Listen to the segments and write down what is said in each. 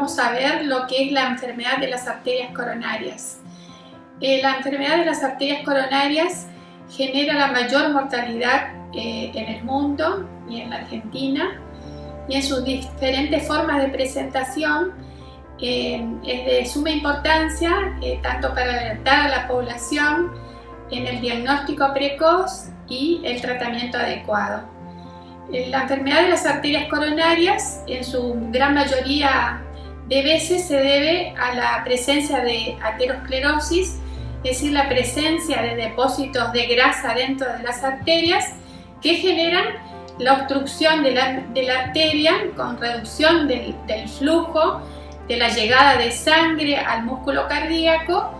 vamos a ver lo que es la enfermedad de las arterias coronarias. La enfermedad de las arterias coronarias genera la mayor mortalidad en el mundo y en la Argentina, y en sus diferentes formas de presentación es de suma importancia tanto para alertar a la población en el diagnóstico precoz y el tratamiento adecuado. La enfermedad de las arterias coronarias en su gran mayoría de veces se debe a la presencia de aterosclerosis, es decir, la presencia de depósitos de grasa dentro de las arterias que generan la obstrucción de la arteria con reducción del flujo, de la llegada de sangre al músculo cardíaco,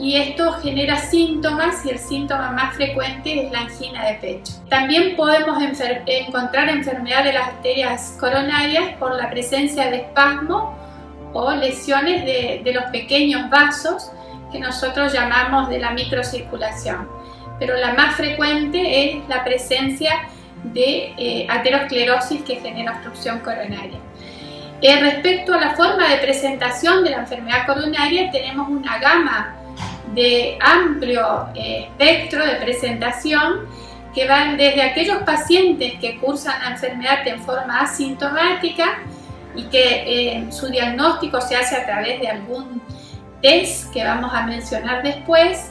y esto genera síntomas, y el síntoma más frecuente es la angina de pecho. También podemos encontrar enfermedad de las arterias coronarias por la presencia de espasmo o lesiones de los pequeños vasos que nosotros llamamos de la microcirculación, pero la más frecuente es la presencia de aterosclerosis que genera obstrucción coronaria. Respecto a la forma de presentación de la enfermedad coronaria, tenemos una gama de amplio espectro de presentación que van desde aquellos pacientes que cursan la enfermedad en forma asintomática y que su diagnóstico se hace a través de algún test que vamos a mencionar después.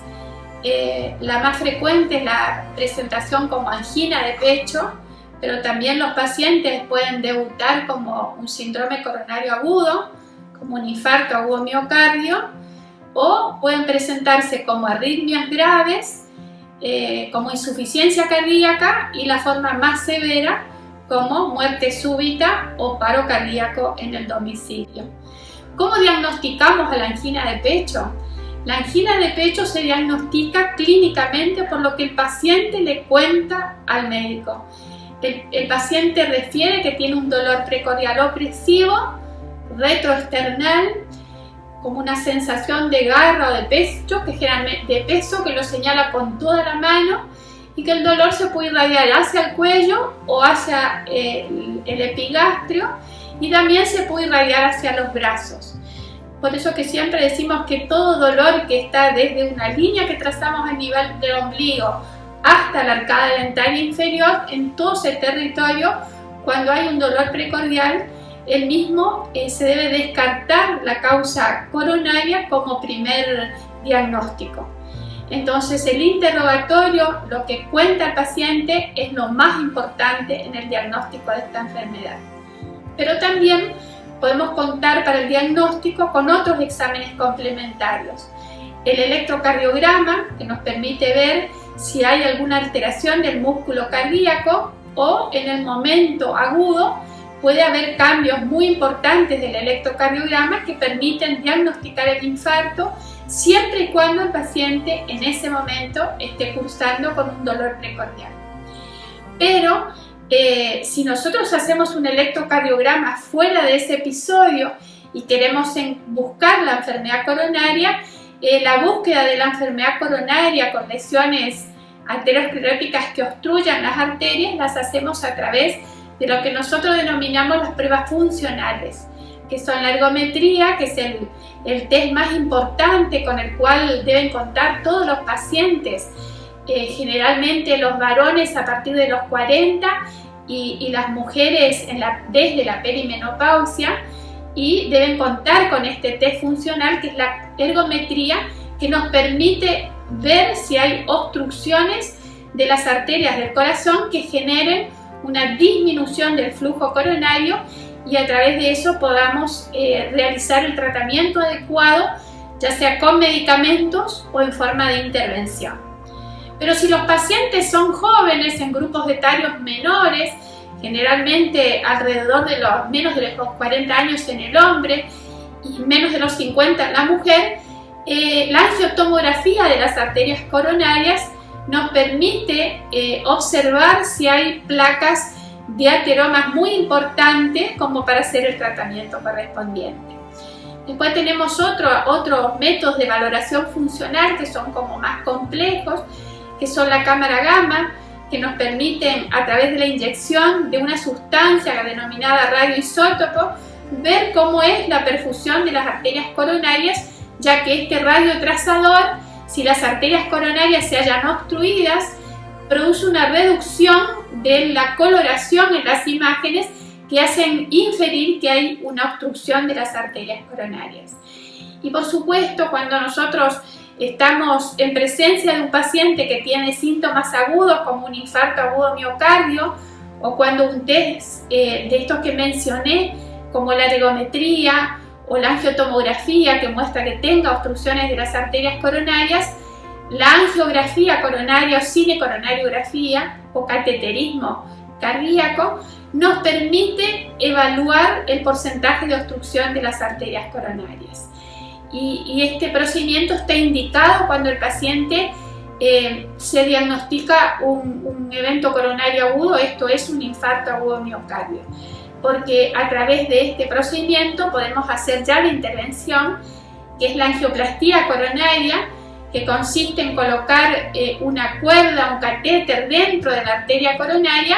La más frecuente es la presentación como angina de pecho, pero también los pacientes pueden debutar como un síndrome coronario agudo, como un infarto agudo miocardio, o pueden presentarse como arritmias graves, como insuficiencia cardíaca, y la forma más severa como muerte súbita o paro cardíaco en el domicilio. ¿Cómo diagnosticamos a la angina de pecho? La angina de pecho se diagnostica clínicamente por lo que el paciente le cuenta al médico. El paciente refiere que tiene un dolor precordial opresivo, retroesternal, como una sensación de garra o de pecho, de peso que lo señala con toda la mano, y que el dolor se puede irradiar hacia el cuello o hacia el epigastrio, y también se puede irradiar hacia los brazos. Por eso que siempre decimos que todo dolor que está desde una línea que trazamos a nivel del ombligo hasta la arcada dentaria inferior, en todo ese territorio, cuando hay un dolor precordial, el mismo se debe descartar la causa coronaria como primer diagnóstico. Entonces el interrogatorio, lo que cuenta el paciente, es lo más importante en el diagnóstico de esta enfermedad. Pero también podemos contar para el diagnóstico con otros exámenes complementarios. El electrocardiograma, que nos permite ver si hay alguna alteración del músculo cardíaco, o en el momento agudo puede haber cambios muy importantes del electrocardiograma que permiten diagnosticar el infarto, siempre y cuando el paciente en ese momento esté cursando con un dolor precordial. Pero si nosotros hacemos un electrocardiograma fuera de ese episodio y queremos buscar la enfermedad coronaria, la búsqueda de la enfermedad coronaria con lesiones arterioscleróticas que obstruyan las arterias las hacemos a través de lo que nosotros denominamos las pruebas funcionales, que son la ergometría, que es el test más importante con el cual deben contar todos los pacientes, generalmente los varones a partir de los 40 y las mujeres desde la perimenopausia, y deben contar con este test funcional, que es la ergometría, que nos permite ver si hay obstrucciones de las arterias del corazón que generen una disminución del flujo coronario, y a través de eso podamos realizar el tratamiento adecuado, ya sea con medicamentos o en forma de intervención. Pero si los pacientes son jóvenes, en grupos etarios menores, generalmente alrededor de menos de los 40 años en el hombre y menos de los 50 en la mujer, la angiotomografía de las arterias coronarias nos permite observar si hay placas de ateromas muy importantes como para hacer el tratamiento correspondiente. Después tenemos otros métodos de valoración funcional que son como más complejos, que son la cámara gamma, que nos permiten, a través de la inyección de una sustancia denominada radioisótopo, ver cómo es la perfusión de las arterias coronarias, ya que este radiotrazador, si las arterias coronarias se hallan obstruidas, produce una reducción de la coloración en las imágenes que hacen inferir que hay una obstrucción de las arterias coronarias. Y por supuesto, cuando nosotros estamos en presencia de un paciente que tiene síntomas agudos como un infarto agudo miocardio, o cuando un test de estos que mencioné, como la ergometría o la angiotomografía que muestra que tenga obstrucciones de las arterias coronarias, la angiografía coronaria o cinecoronariografía o cateterismo cardíaco nos permite evaluar el porcentaje de obstrucción de las arterias coronarias. Y este procedimiento está indicado cuando el paciente se diagnostica un evento coronario agudo, esto es un infarto agudo miocardio, porque a través de este procedimiento podemos hacer ya la intervención, que es la angioplastía coronaria, que consiste en colocar una cuerda, un catéter dentro de la arteria coronaria,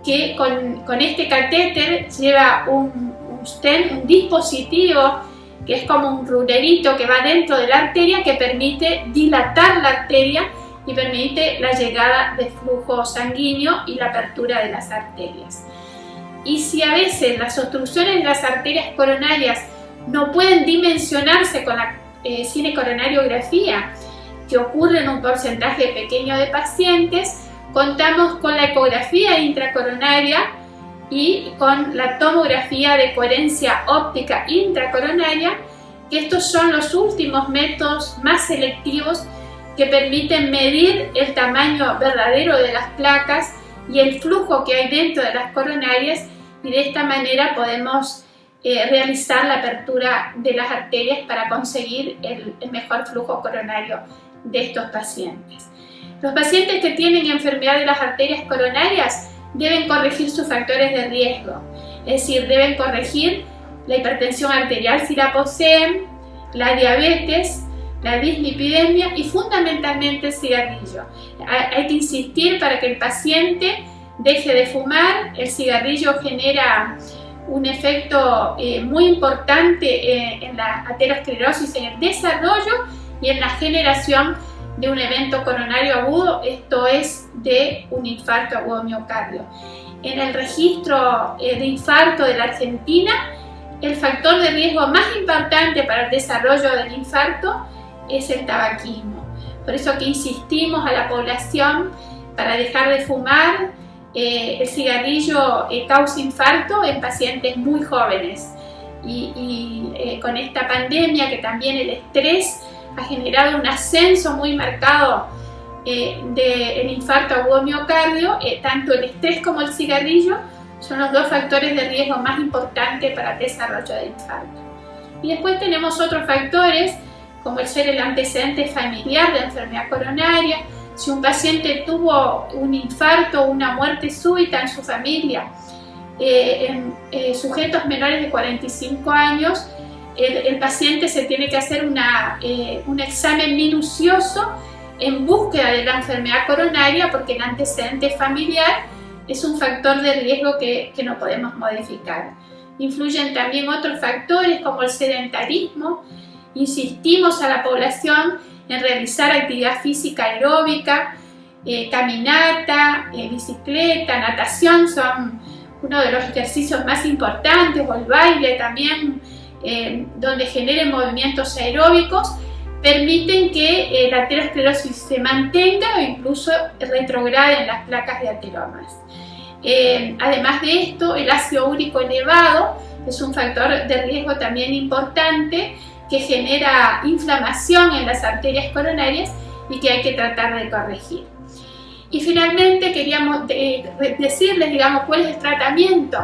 que con este catéter lleva un stent, un dispositivo que es como un rulerito que va dentro de la arteria, que permite dilatar la arteria y permite la llegada de flujo sanguíneo y la apertura de las arterias. Y si a veces las obstrucciones de las arterias coronarias no pueden dimensionarse con la cinecoronariografía, que ocurre en un porcentaje pequeño de pacientes, contamos con la ecografía intracoronaria y con la tomografía de coherencia óptica intracoronaria, que estos son los últimos métodos más selectivos que permiten medir el tamaño verdadero de las placas y el flujo que hay dentro de las coronarias, y de esta manera podemos realizar la apertura de las arterias para conseguir el mejor flujo coronario de estos pacientes. Los pacientes que tienen enfermedad de las arterias coronarias deben corregir sus factores de riesgo, es decir, deben corregir la hipertensión arterial si la poseen, la diabetes, la dislipidemia y fundamentalmente el cigarrillo. Hay que insistir para que el paciente deje de fumar. El cigarrillo genera un efecto muy importante en la aterosclerosis, en el desarrollo y en la generación de un evento coronario agudo, esto es de un infarto agudo miocardio. En el registro de infarto de la Argentina, el factor de riesgo más importante para el desarrollo del infarto es el tabaquismo. Por eso que insistimos a la población para dejar de fumar. El cigarrillo causa infarto en pacientes muy jóvenes y con esta pandemia, que también el estrés ha generado un ascenso muy marcado del infarto agudo miocardio, tanto el estrés como el cigarrillo son los dos factores de riesgo más importantes para el desarrollo de infarto. Y después tenemos otros factores, como el ser el antecedente familiar de enfermedad coronaria. Si un paciente tuvo un infarto o una muerte súbita en su familia, en sujetos menores de 45 años, el paciente se tiene que hacer un examen minucioso en búsqueda de la enfermedad coronaria, porque el antecedente familiar es un factor de riesgo que no podemos modificar. Influyen también otros factores como el sedentarismo. Insistimos a la población en realizar actividad física aeróbica, caminata, bicicleta, natación son uno de los ejercicios más importantes, o el baile también, donde generen movimientos aeróbicos, permiten que la aterosclerosis se mantenga o incluso retrograde en las placas de ateromas. Además de esto, el ácido úrico elevado es un factor de riesgo también importante que genera inflamación en las arterias coronarias y que hay que tratar de corregir. Y finalmente queríamos decirles, cuál es el tratamiento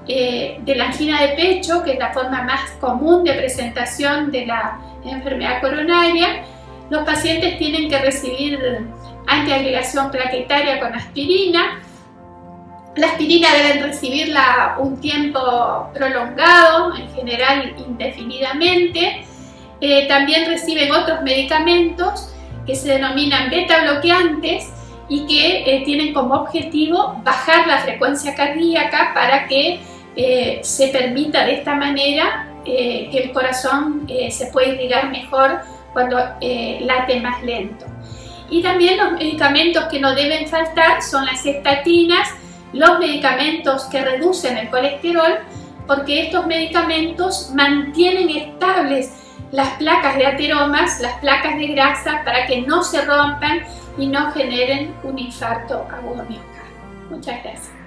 de la angina de pecho, que es la forma más común de presentación de la enfermedad coronaria. Los pacientes tienen que recibir antiagregación plaquetaria con aspirina. La aspirina deben recibirla un tiempo prolongado, en general indefinidamente. También reciben otros medicamentos que se denominan beta bloqueantes y que tienen como objetivo bajar la frecuencia cardíaca para que se permita de esta manera que el corazón se puede irrigar mejor cuando late más lento. Y también los medicamentos que no deben faltar son las estatinas, los medicamentos que reducen el colesterol, porque estos medicamentos mantienen estables las placas de ateromas, las placas de grasa, para que no se rompan y no generen un infarto agudo miocardio. Muchas gracias.